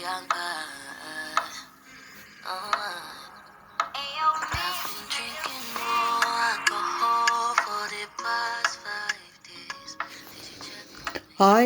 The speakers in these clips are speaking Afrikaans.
Hi,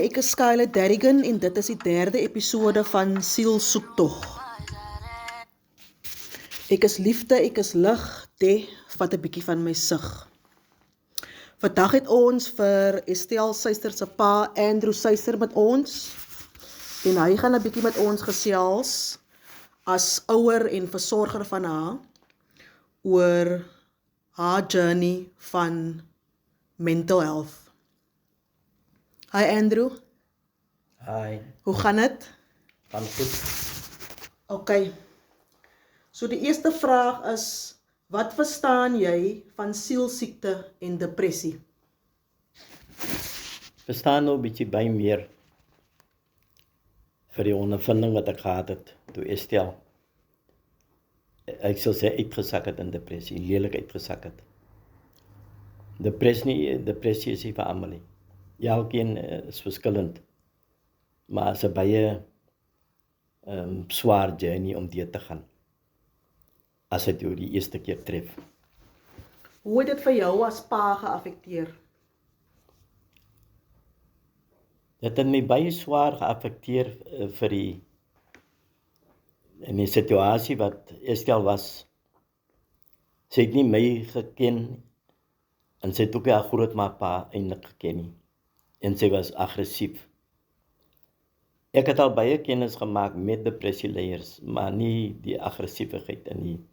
ek is Skyler Derrigan en dit is die derde episode van Sielsoektog. Ek is liefde, ek is lig, vat 'n bietjie van my sig. Vandag het ons vir Estelle Suster se pa, Andrew Suster, met ons. En hy gaan 'n bietjie met ons gesels as ouer en versorger van haar oor haar journey van mental health. Hi Andrew. Hi, Hoe gaan dit? gaan goed. Okay. So die eerste vraag is, wat verstaan jy van sielsiekte en depressie? Verstaan nou 'n bietjie by meer vir die ondervinding wat ek gehad het toe Estelle, ek sal sê uitgesak het in depressie, lelik uitgesak het. Depressie is nie vir almal nie. Elkeen is verskillend, maar is 'n baie swaar journey om deur te gaan, as dit jou die eerste keer tref. Hoe het dit vir jou as pa geaffekteer? Dit het my baie swaar geaffekteer vir in die situasie wat Estelle was. Sy het nie my geken en sy het ook nie haar grootma pa eintlik geken nie. En sy was aggressief. Ek het al baie kennis gemaak met depressieleiers, maar nie die aggressiewigheid in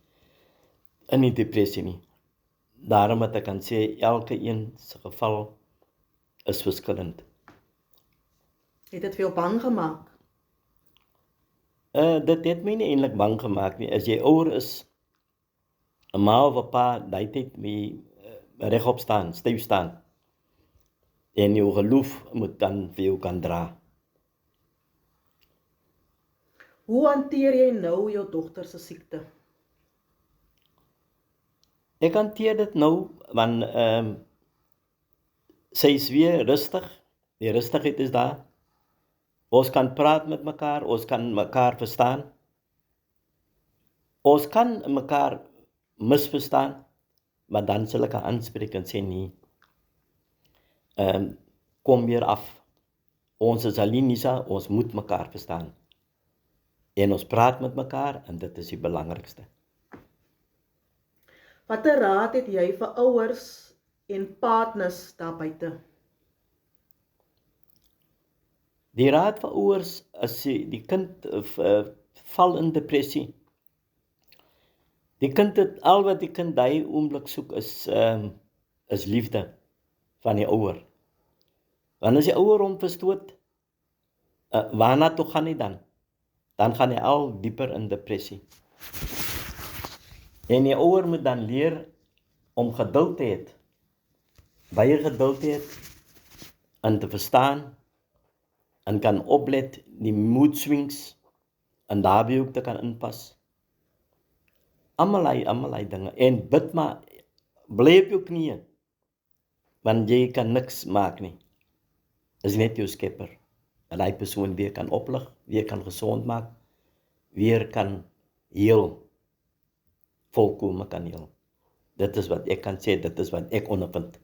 die depressie nie. Daarom het ek kan sê elke een se geval is verskillend. Het dit vir jou bang gemaak? Dit het my nie eintlik bang gemaak nie. As jy ouer is, 'n ma of 'n pa, daai tyd moet regop staan, styf staan. En jou geloof moet dan vir jou kan dra. Hoe hanteer jy nou jou dogter se siekte? Ek hanteer dit nou, want sy is weer rustig. Die rustigheid is daar. Ons kan praat met mekaar, ons kan mekaar verstaan. Ons kan mekaar misverstaan, maar dan sal ek haar aanspreek en sê nee. Kom weer af. Ons is alleen nie, ons moet mekaar verstaan. En ons praat met mekaar en dit is die belangrikste. Watter raad het jy vir ouers en partners daar buite? Die raad vir ouers, as die kind val in depressie. Die kind het al wat die kind daai oomblik soek is liefde van die ouer. Want as die ouer hom verstoot, waarna toe gaan hy dan? Dan gaan hy al dieper in depressie. En die ouer moet dan leer om geduld te hê, baie geduld te hê, en te verstaan, en kan oplet die mood swings, en daarbij ook te kan inpas. Allemaal hy dinge, en bid maar, bly op jou knieë, want jy kan niks maak nie. Is net jou skepper, en die persoon weer kan oplig, weer kan gezond maak, weer kan heel, volkome kan heel. Dit is wat ek kan sê, dit is wat ek ondervind,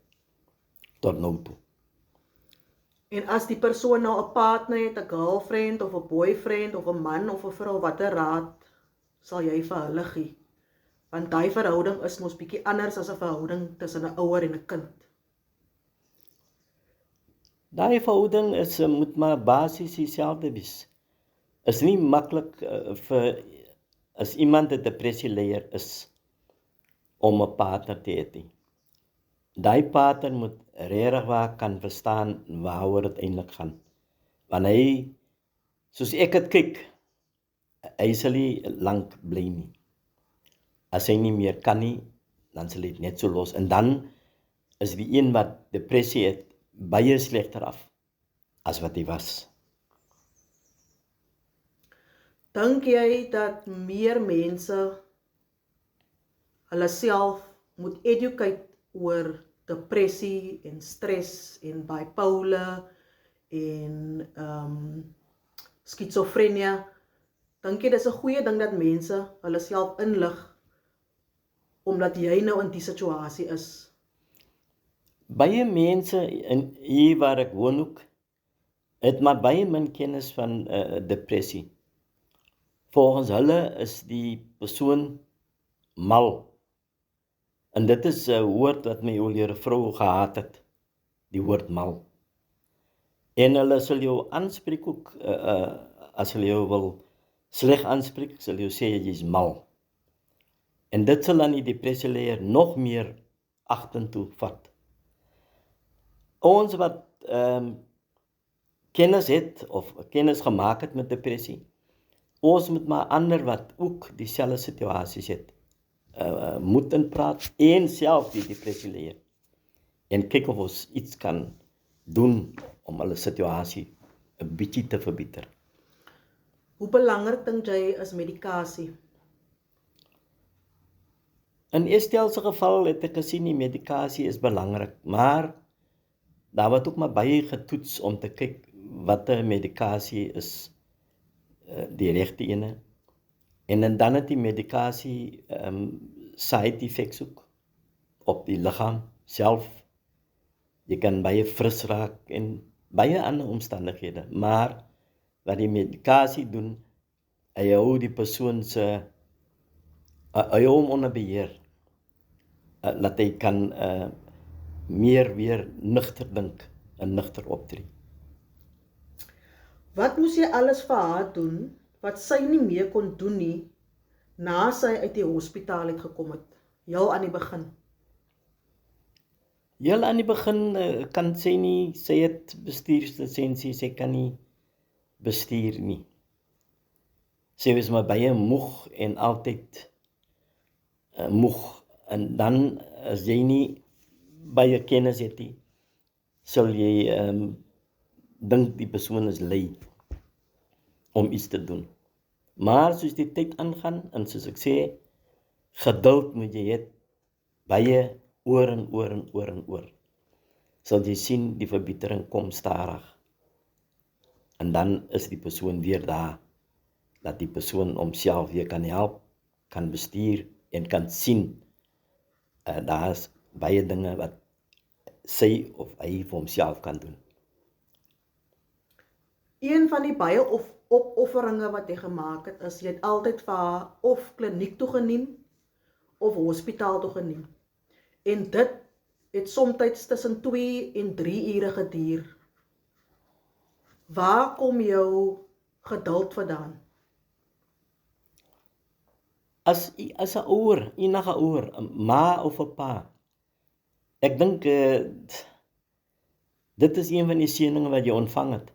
tot nou toe. En as die persoon nou 'n partner het, 'n girlfriend of 'n boyfriend of 'n man of 'n vrou, watter raad sal jy vir hulle gee? Want daai verhouding is mos bietjie anders as 'n verhouding tussen 'n ouer en 'n kind. Daai verhouding moet maar basies dieselfde wees. Is nie maklik vir as iemand 'n depressieleier is om 'n partner te hê nie. Daai partner moet regtig waar kan verstaan waaroor dit eintlik gaan. Want hy, soos ek dit kyk, hy sal nie lank bly nie. As hy nie meer kan nie, dan sal hy dit net so los. En dan is die een wat depressie het, baie slegter af as wat hy was. Dink jy dat meer mense hulle self moet educate oor depressie en stres en bipolar en skizofrenia Dink jy dis 'n goeie ding dat mense hulle self inlig omdat jy nou in die situasie is? Baie mense hier waar ek woon ook, het maar baie min kennis van depressie. Volgens hulle is die persoon mal. En dit is 'n woord wat my ouer vrou gehaat het, die woord mal. En hulle sal jou aanspreek ook, as hulle jou wil sleg aanspreek, sal jou sê jy is mal. En dit sal dan die depressieleier nog meer agtertoe vat. Ons wat kennis het, of kennis gemaak het met depressie, ons moet maar ander wat ook dieselfde situasies het, moet inpraat en self die depressie leer. En kyk of ons iets kan doen om hulle situasie 'n bietjie te verbeter. Hoe belangrik dink jy is medikasie? In Estelle se geval het ek gesien die medikasie is belangrik, maar daar word ook maar baie getoets om te kyk watter medikasie is die regte ene. En dan het die medikasie side effects ook op die liggaam self. Jy kan baie fris raak en baie ander omstandighede, maar wat die medikasie doen, hy hou die persoon se hy hou hom onder beheer, dat hy kan meer weer nugter dink en nugter optree. Wat moes jy alles vir haar doen wat sy nie meer kon doen nie na sy uit die hospitaal het gekom het, heel aan die begin? Heel aan die begin kan sy nie, sy het bestuurslisensie, sy kan nie bestuur nie. Sy was maar baie moeg en altyd moeg. En dan as jy nie baie kennis het nie, sal jy dink die persoon is lui om iets te doen. Maar soos die tyd aangaan, en soos ek sê, geduld moet jy hê, baie oor en oor en oor en oor. Sal jy sien die verbetering kom stadig. En dan is die persoon weer daar, dat die persoon homself weer kan help, kan bestuur en kan sien, daar is baie dinge wat sy of hy vir homself kan doen. Een van die baie opofferinge wat jy gemaak het, is jy het altyd vir haar of kliniek toe geneem, of hospitaal toe geneem. En dit het soms tussen 2 en 3 ure geduur. Waar kom jou geduld vandaan? As 'n ouer, enige ouer, 'n ma of 'n pa, ek dink dit is een van die seëninge wat jy ontvang het.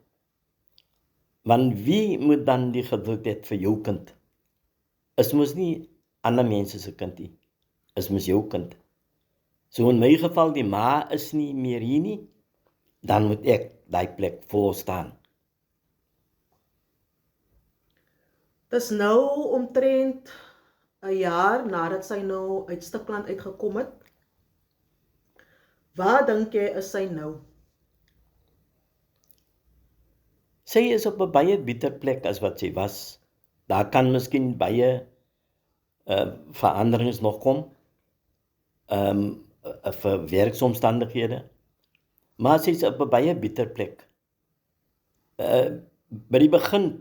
Want wie moet dan die geduld hê vir jou kind? Is mos nie ander mense se kind nie, is mos jou kind. So in my geval, die ma is nie meer hier nie, dan moet ek daai plek vol staan. Dis nou omtrent 'n jaar nadat sy nou uit Stikland uitgekom het. Waar dink jy is sy nou? Sy is op 'n baie bitter plek as wat sy was. Daar kan miskien baie veranderings nog kom, vir werksomstandighede, maar sy is op 'n baie bitter plek. By die begin,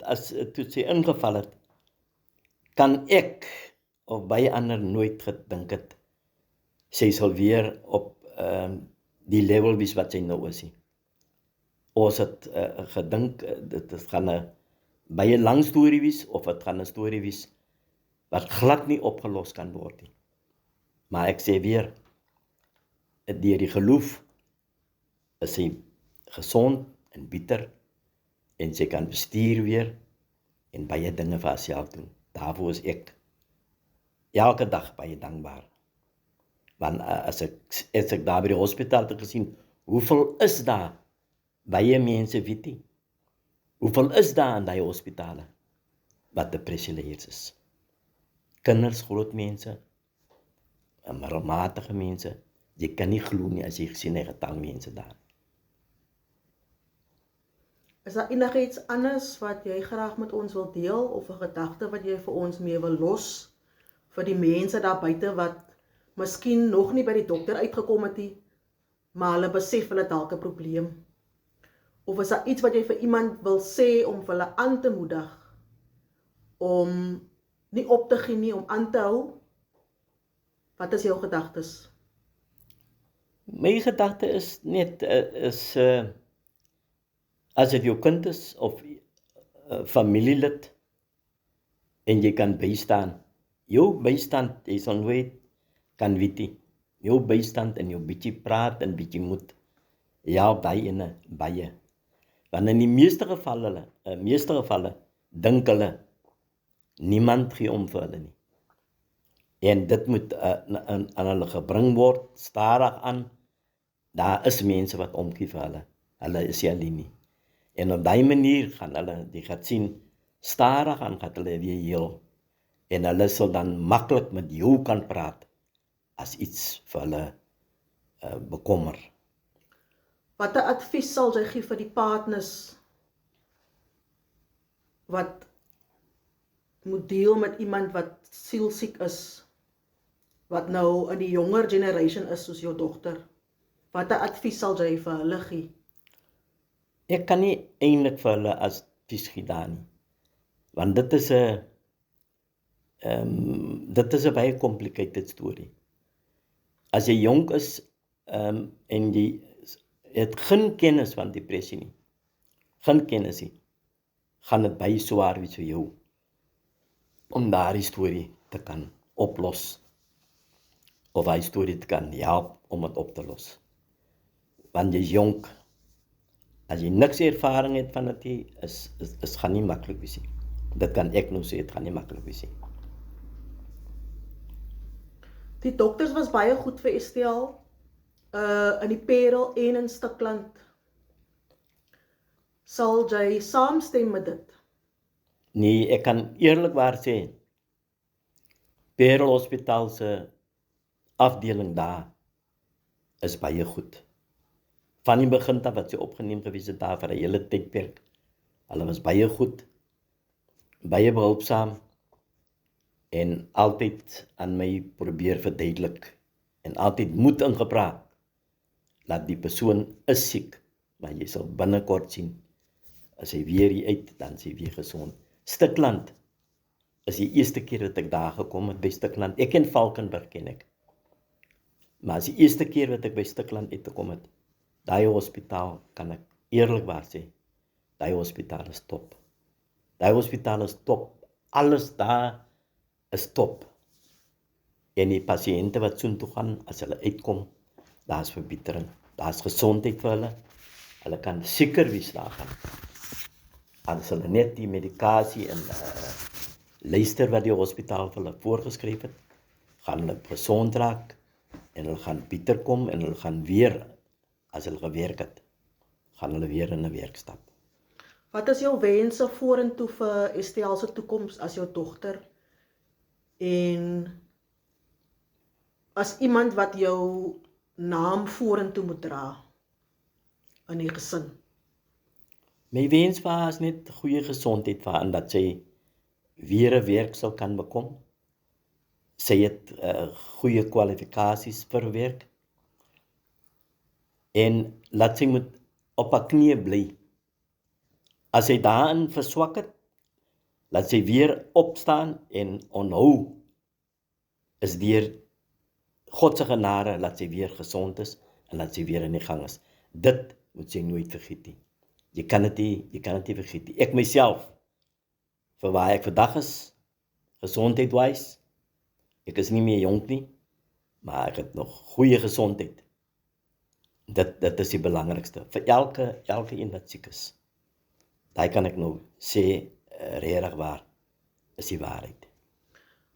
toe sy ingeval het, kan ek of baie ander nooit gedink het, sy sal weer op die level wees wat sy nou is. Ons het gedink, dit gaan 'n baie lang storie wees, of dit gaan 'n storie wees wat glad nie opgelos kan word nie. Maar ek sê weer, deur die geloof is sy gesond en bitter, en sy kan bestuur weer, en baie dinge vir haarself doen. Daarvoor is ek elke dag baie dankbaar. Want as ek daar by die hospitaal het gesien, hoeveel is daar baie mense weet nie. Hoeveel is daar in die hospitale wat depressieleiers is? Kinders, groot mense, middelmatige mense, jy kan nie glo nie as jy gesien 'n getal mense daar. Is daar enigiets anders wat jy graag met ons wil deel of 'n gedagte wat jy vir ons mee wil los vir die mense daar buite wat miskien nog nie by die dokter uitgekom het nie, maar hulle besef hulle het dalk 'n probleem? Of is daar iets wat jy vir iemand wil sê om vir hulle aan te moedig om nie op te gee nie, om aan te hou? Wat is jou gedagtes? My gedagte is net, as dit jou kind is of familielid en jy kan bystaan, jou bystand, jy sal nooit kan weet nie. Jou bystand en jou bietjie praat en bietjie moed, ja, daai ene baie. Want in die meeste gevalle dink hulle, niemand gee om vir hulle nie. En dit moet aan hulle gebring word, stadig aan. Daar is mense wat omgee vir hulle. Hulle is nie alleen nie. En op die manier gaan hulle, die gaat sien, stadig aan gaat hulle weer heel. En hulle sal dan maklik met jou kan praat, as iets vir hulle bekommer. Watter advies sal jy gee vir die partners wat moet deel met iemand wat sielsiek is, wat nou in die jonger generation is soos jou dogter? Watter advies sal jy vir hulle gee? Ek kan nie eintlik vir hulle advies gee daar nie, want dit is 'n baie complicated storie. As jy jonk is en jy het geen kennis van depressie nie, geen kennis nie, gaan dit baie swaar wees vir jou om daardie storie te kan oplos, of daardie storie te kan help om dit op te los. Want jy is jonk, as jy niks ervaring het van dit, is gaan nie maklik wees nie. Dit kan ek nou sê, dit gaan nie maklik wees nie. Die dokters was baie goed vir Estelle, in die Parel en in Stikland. Sal jy saamstem met dit? Nee, ek kan eerlikwaar sê, Parel Hospitaal se afdeling daar is baie goed. Van die begin af wat sy opgeneem gewees het daar vir 'n hele tydperk. Hulle was baie goed, baie behulpsaam en altyd aan my probeer verduidelik en altyd moed ingepraat dat die persoon is siek, maar jy sal binnekort sien, as hy weer hier uit, dan is hy weer gesond. Stikland is die eerste keer wat ek daar gekom het by Stikland. Ek ken Valkenburg, ken ek. Maar as die eerste keer wat ek by Stikland uitgekom het, daai hospitaal, kan ek eerlikwaar sê, daai hospitaal is top. Daai hospitaal is top. Alles daar is top. En die pasiënte wat soontoe gaan, as hulle uitkom, daar is verbetering. Daar is gesondheid vir hulle. Hulle kan seker wees daarvan. As hulle net die medikasie en luister wat die hospitaal vir hulle voorgeskryf het, gaan hulle gesond raak en hulle gaan beter kom en hulle gaan weer, as hulle gewerk het, gaan hulle weer in 'n werk stap. Wat is jou wense vorentoe vir Estelle se toekoms as jou dogter? En as iemand wat jou naam vorentoe moet dra in die gesin? My wens vir haar is net goeie gesondheid vir haar, en dat sy weer 'n werk sal kan bekom. Sy het goeie kwalifikasies vir werk. En laat sy moet op haar knieë bly. As sy daarin verswak het, laat sy weer opstaan en onthou, is deur God se genade, laat sy weer gesond is en laat sy weer in die gang is. Dit moet sy nooit vergeet nie. Jy kan dit nie vergeet nie. Ek myself, vir waar ek vandag is, gesondheidwys, ek is nie meer jonk nie, maar ek het nog goeie gesondheid. Dit is die belangrikste, vir elke een wat siek is. Daai kan ek nou sê, regtig waar, is die waarheid.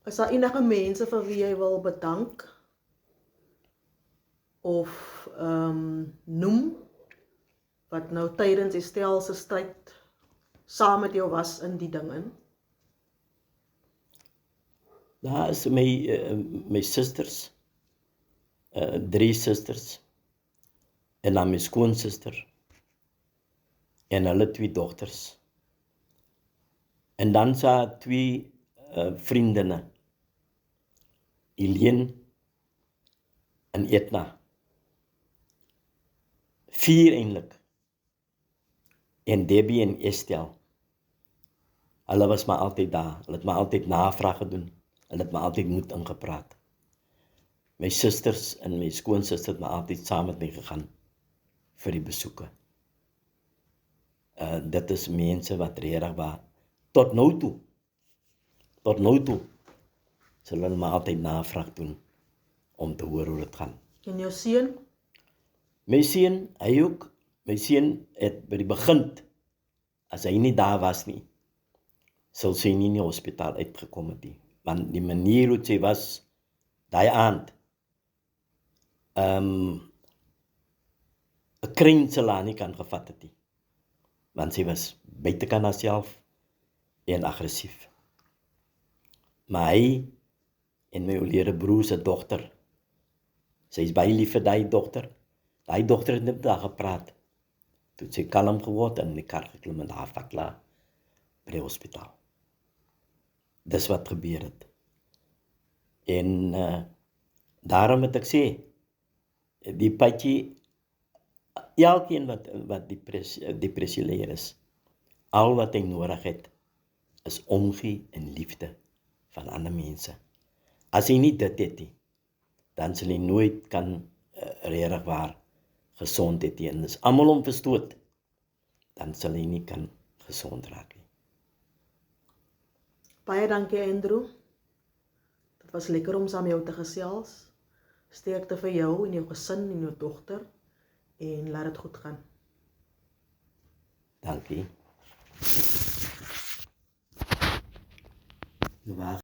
Is daar enige mense vir wie jy wil bedank? Of noem, wat nou tydens Estelle se stryd saam met jou was in die ding in? Daar is my susters, 3 susters, en dan my skoonsister, en hulle 2 dogters. En dan sa 2 vriendinne, Eileen en Etna. 4 eintlik. En Debbie en Estelle. Hulle was maar altyd daar. Hulle het maar altyd navraag gedoen. Hulle het maar altyd moed ingepraat. My susters en my skoonsister het maar altyd saam met my gegaan vir die besoeke. Dit is mense wat regtig waar tot nou toe sal hulle maar altyd navraag doen om te hoor hoe dit gaan. En jou seun? My seun, hy ook. My seun het by die begin, as hy nie daar was nie, sal sy nie in die hospitaal uitgekom het nie. Want die manier hoe sy was, daai aand, 'n kring sal haar nie kan gevat het nie. Want sy was buitekant haarself en aggressief. Maar hy en my oorlede broer se dogter, sy is baie lief vir daai dogter. Daai dogter het net daar gepraat. Toe het sy kalm geword en in die kar geklim en haar vat klaar by die hospitaal. Dis wat gebeur het. En daarom het ek sê, die patjie, elkeen wat depressie leier is, al wat hy nodig het, is omgee en liefde van ander mense. As hy nie dit het nie, dan sal hy nooit kan regtig waar gesondheid hê. En as almal hom verstoot, dan sal hy nie kan gesond raak nie. Baie dankie, Andrew. Dit was lekker om saam met jou te gesels. Sterkte vir jou en jou gesin en jou dogter. En laat dit goed gaan. Dankie.